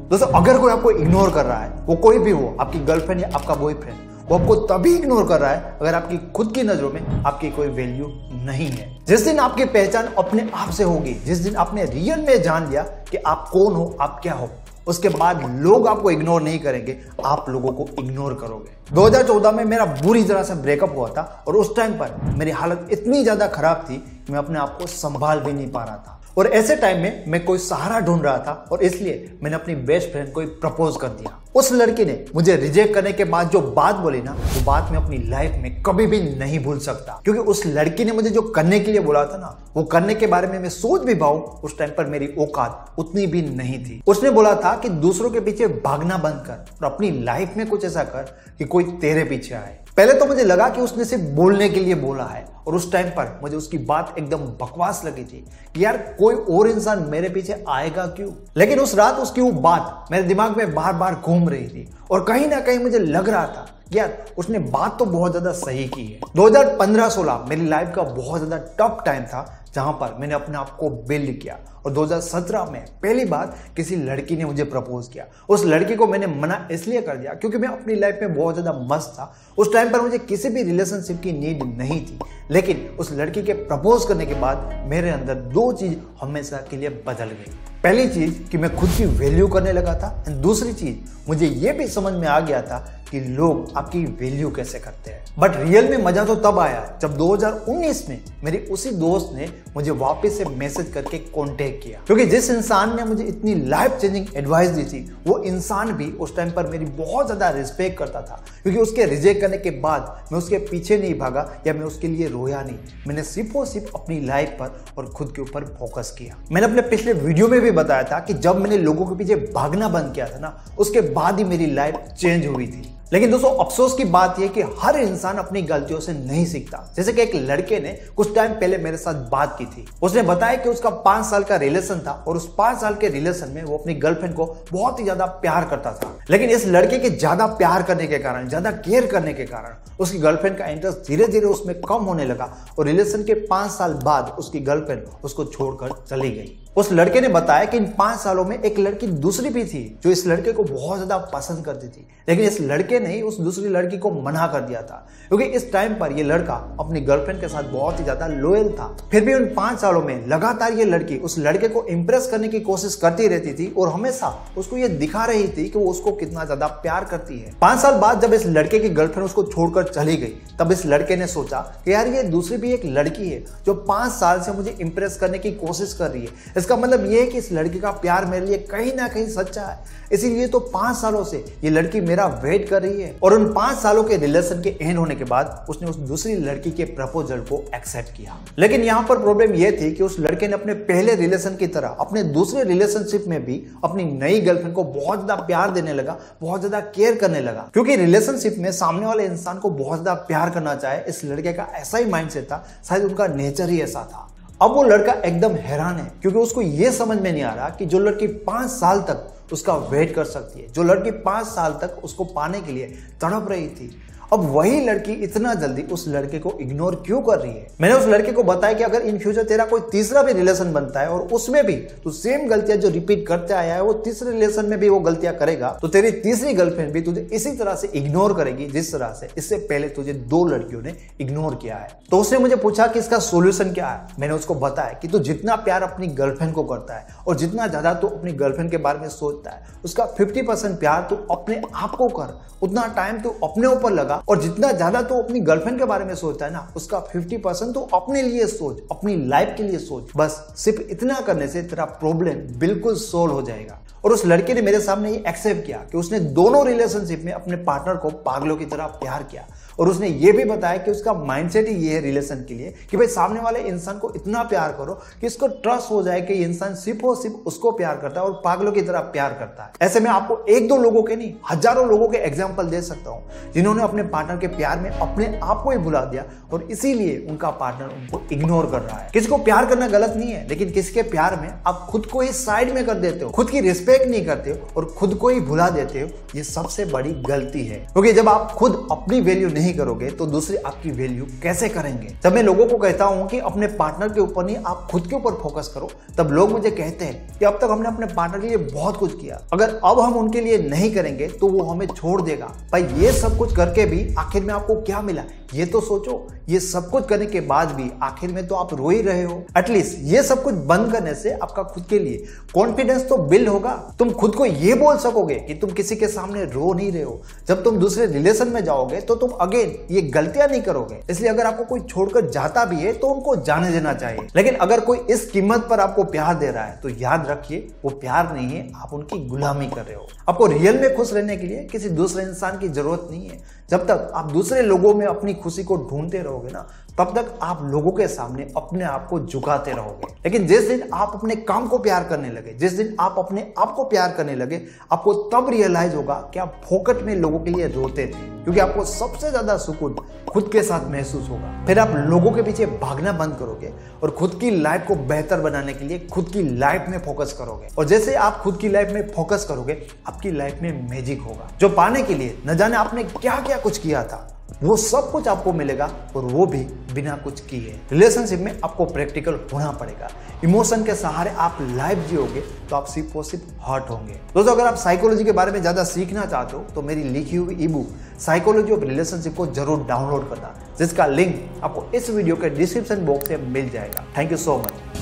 दोस्तों अगर कोई आपको इग्नोर कर रहा है, वो कोई भी हो, आपकी गर्लफ्रेंड या आपका बॉयफ्रेंड, वो आपको तभी इग्नोर कर रहा है अगर आपकी खुद की नजरों में आपकी कोई वैल्यू नहीं है। जिस दिन आपकी पहचान अपने आप से होगी, जिस दिन आपने रियल में जान लिया कि आप कौन हो, आप क्या हो, उसके बाद लोग आपको इग्नोर नहीं करेंगे, आप लोगों को इग्नोर करोगे। 2014 में मेरा बुरी तरह से ब्रेकअप हुआ था और उस टाइम पर मेरी हालत इतनी ज्यादा खराब थी कि मैं अपने आप को संभाल भी नहीं पा रहा था। और ऐसे टाइम में मैं कोई सहारा ढूंढ रहा था और इसलिए मैंने अपनी बेस्ट फ्रेंड को प्रपोज कर दिया। उस लड़की ने मुझे रिजेक्ट करने के बाद जो बात बोली ना, वो बात मैं अपनी लाइफ में कभी भी नहीं भूल सकता, क्योंकि उस लड़की ने मुझे जो करने के लिए बोला था ना, वो करने के बारे में मैं सोच भी पाऊं, उस टाइम पर मेरी औकात उतनी भी नहीं थी। उसने बोला था कि दूसरों के पीछे भागना बंद कर और अपनी लाइफ में कुछ ऐसा कर कि कोई तेरे पीछे आए। पहले तो मुझे लगा कि उसने सिर्फ बोलने के लिए बोला है और उस टाइम पर मुझे उसकी बात एकदम बकवास लगी थी। यार कोई और इंसान मेरे पीछे आएगा क्यों? लेकिन उस रात उसकी वो बात मेरे दिमाग में बार बार घूम रही थी और कहीं ना कहीं मुझे लग रहा था यार उसने बात तो बहुत ज्यादा सही की है। 2015-16 मेरी लाइफ का बहुत ज्यादा टफ टाइम था, जहां पर मैंने अपने आप को बिल्ड किया और 2017 में पहली बार किसी लड़की ने मुझे प्रपोज किया। उस लड़की को मैंने मना इसलिए कर दिया क्योंकि मैं अपनी लाइफ में बहुत ज्यादा मस्त था। उस टाइम पर मुझे किसी भी रिलेशनशिप की नीड नहीं थी, लेकिन उस लड़की के प्रपोज करने के बाद मेरे अंदर दो चीज हमेशा के लिए बदल गई। पहली चीज कि मैं खुद की वैल्यू करने लगा था, दूसरी चीज मुझे यह भी समझ में आ गया था कि लोग आपकी वैल्यू कैसे करते हैं। बट रियल में मजा तो तब आया जब 2019 में मेरी उसी दोस्त ने मुझे वापस से मैसेज करके कांटेक्ट किया, क्योंकि जिस इंसान ने मुझे इतनी लाइफ चेंजिंग एडवाइस दी थी, वो इंसान भी उस टाइम पर मेरी बहुत ज्यादा रिस्पेक्ट करता था। क्योंकि उसके रिजेक्ट करने के बाद मैं उसके पीछे नहीं भागा या मैं उसके लिए रोया नहीं, मैंने सिर्फ और सिर्फ अपनी लाइफ पर और खुद के ऊपर फोकस किया। मैंने अपने पिछले वीडियो में भी बताया था कि जब मैंने लोगों के पीछे भागना बंद किया था ना, उसके बाद ही मेरी लाइफ चेंज हुई थी। लेकिन दोस्तों अफसोस की बात यह कि हर इंसान अपनी गलतियों से नहीं सीखता। जैसे कि एक लड़के ने कुछ टाइम पहले मेरे साथ बात की थी। उसने बताया कि उसका 5 साल का रिलेशन था और उस 5 साल के रिलेशन में वो अपनी गर्लफ्रेंड को बहुत ही ज्यादा प्यार करता था। लेकिन इस लड़के के ज्यादा प्यार करने के कारण, ज्यादा केयर करने के कारण उसकी गर्लफ्रेंड का इंटरेस्ट धीरे धीरे उसमें कम होने लगा और रिलेशन के 5 साल बाद उसकी गर्लफ्रेंड उसको छोड़कर चली गई। उस लड़के ने बताया कि इन 5 सालों में एक लड़की दूसरी भी थी जो इस लड़के को बहुत ज्यादा पसंद करती थी, लेकिन इस लड़के ने उस दूसरी लड़की को मना कर दिया था, क्योंकि इस टाइम पर यह लड़का अपनी गर्लफ्रेंड के साथ बहुत ही ज्यादा लॉयल था। फिर भी उन 5 सालों में लगातार ये लड़की उस लड़के को इंप्रेस करने की कोशिश करती रहती थी और हमेशा उसको ये दिखा रही थी कि वो उसको कितना ज्यादा प्यार करती है। 5 साल बाद जब इस लड़के की गर्लफ्रेंड उसको छोड़कर चली गई, तब इस लड़के ने सोचा कि यार ये दूसरी भी एक लड़की है जो 5 साल से मुझे इंप्रेस करने की कोशिश कर रही है। इसका मतलब ये है कि इस लड़के का प्यार मेरे लिए कहीं ना कहीं सच्चा है, इसीलिए तो 5 सालों से ये लड़की मेरा वेट कर रही है। और उन 5 सालों के रिलेशन के एंड होने के बाद उसने उस दूसरी लड़की के प्रपोजल को एक्सेप्ट किया। लेकिन यहाँ पर प्रॉब्लम यह थी कि उस लड़के ने अपने पहले रिलेशन की तरह अपने दूसरे रिलेशनशिप में भी अपनी नई गर्लफ्रेंड को बहुत ज्यादा प्यार देने लगा, बहुत ज्यादा केयर करने लगा। क्योंकि रिलेशनशिप में सामने वाले इंसान को बहुत ज्यादा प्यार करना चाहे, इस लड़के का ऐसा ही माइंडसेट था, शायद उनका नेचर ही ऐसा था। अब वो लड़का एकदम हैरान है, क्योंकि उसको ये समझ में नहीं आ रहा कि जो लड़की 5 साल तक उसका वेट कर सकती है, जो लड़की 5 साल तक उसको पाने के लिए तड़प रही थी, अब वही लड़की इतना जल्दी उस लड़के को इग्नोर क्यों कर रही है। मैंने उस लड़के को बताया कि अगर इन फ्यूचर तेरा कोई तीसरा भी रिलेशन बनता है और उसमें भी तू सेम गलतियां जो रिपीट करते आया है, वो तीसरे रिलेशन में भी वो गलतियां करेगा, तो तेरी तीसरी गर्लफ्रेंड भी तुझे इसी तरह से इग्नोर करेगी जिस तरह से इससे पहले तुझे 2 लड़कियों ने इग्नोर किया है। तो उसने मुझे पूछा कि इसका सोल्यूशन क्या है। मैंने उसको बताया कि तू जितना प्यार अपनी गर्लफ्रेंड को करता है और जितना ज्यादा तू अपनी गर्लफ्रेंड के बारे में सोचता है, उसका 50% प्यार तू अपने आप को कर, उतना टाइम तू अपने ऊपर लगा, और जितना ज्यादा तू अपनी गर्लफ्रेंड के बारे में सोचता है ना, उसका 50% तू अपने लिए सोच, अपनी लाइफ के लिए सोच। बस सिर्फ इतना करने से तेरा प्रॉब्लम बिल्कुल सोल्व हो जाएगा। और उस लड़के ने मेरे सामने ये एक्सेप्ट किया कि उसने दोनों रिलेशनशिप में अपने पार्टनर को पागलों की तरह प्यार किया, और उसने ये भी बताया कि उसका माइंडसेट ही ये है रिलेशन के लिए कि भाई सामने वाले इंसान को इतना प्यार करो कि इसको ट्रस्ट हो जाए कि ये इंसान सिर्फ और सिर्फ उसको प्यार करता है और पागलों की तरह प्यार करता है। ऐसे में आपको 1-2 लोगों के नहीं, हजारों लोगों के एग्जाम्पल दे सकता हूं जिन्होंने अपने पार्टनर के प्यार में अपने आप को ही भुला दिया और इसीलिए उनका पार्टनर उनको इग्नोर कर रहा है। किसी को प्यार करना गलत नहीं है, लेकिन किसी के प्यार में आप खुद को ही साइड में कर देते हो, खुद की रिस्पेक्ट रिस्पेक्ट नहीं करते हो और खुद को ही भुला देते हो, ये सबसे बड़ी गलती है। क्योंकि जब आप खुद अपनी वैल्यू नहीं करोगे तो दूसरे आपकी वैल्यू कैसे करेंगे। जब मैं लोगों को कहता हूं कि अपने पार्टनर के ऊपर नहीं, आप खुद के ऊपर फोकस करो, तब लोग मुझे कहते हैं कि अब तक हमने अपने पार्टनर के लिए बहुत कुछ किया, अगर अब हम उनके लिए नहीं करेंगे तो वो हमें छोड़ देगा। भाई ये सब कुछ करके भी आखिर में आपको क्या मिला, ये तो सोचो। ये सब कुछ करने के बाद भी आखिर में तो आप रो ही रहे हो। एटलीस्ट ये सब कुछ बंद करने से आपका खुद के लिए कॉन्फिडेंस तो बिल्ड होगा। तुम खुद को ये बोल सकोगे कि तुम किसी के सामने रो नहीं रहे हो। जब तुम दूसरे रिलेशन में जाओगे तो तुम अगेन ये गलतियां नहीं करोगे। इसलिए अगर आपको कोई छोड़कर जाता भी है तो उनको जाने देना चाहिए। लेकिन अगर कोई इस कीमत पर आपको प्यार दे रहा है तो याद रखिए वो प्यार नहीं है, आप उनकी गुलामी कर रहे हो। आपको रियल में खुश रहने के लिए किसी दूसरे इंसान की जरूरत नहीं है। जब तक आप दूसरे लोगों में अपनी खुशी को ढूंढते रहोगे ना, तब तक आप लोगों के सामने अपने आप को झुकाते रहोगे। लेकिन जिस दिन आप अपने काम को प्यार करने लगे, जिस दिन आप अपने आप को प्यार करने लगे, आपको तब रियलाइज होगा कि आप फोकट में लोगों के लिए रोते थे। क्योंकि आपको सबसे ज्यादा सुकून खुद के साथ महसूस होगा। फिर आप लोगों के पीछे भागना बंद करोगे और खुद की लाइफ को बेहतर बनाने के लिए खुद की लाइफ में फोकस करोगे। और जैसे आप खुद की लाइफ में फोकस करोगे, आपकी लाइफ में मैजिक होगा, जो पाने के लिए न जाने आपने क्या क्या कुछ किया था, वो सब कुछ आपको मिलेगा, और वो भी बिना कुछ किए। रिलेशनशिप में आपको प्रैक्टिकल होना पड़ेगा। इमोशन के सहारे आप लाइफ जियोगे तो आप सिर्फ और सिर्फ हर्ट होंगे। दोस्तों, अगर आप साइकोलॉजी के बारे में ज्यादा सीखना चाहते हो तो मेरी लिखी हुई ई बुक साइकोलॉजी ऑफ रिलेशनशिप को जरूर डाउनलोड करना, जिसका लिंक आपको इस वीडियो के डिस्क्रिप्शन बॉक्स में मिल जाएगा। Thank you so much.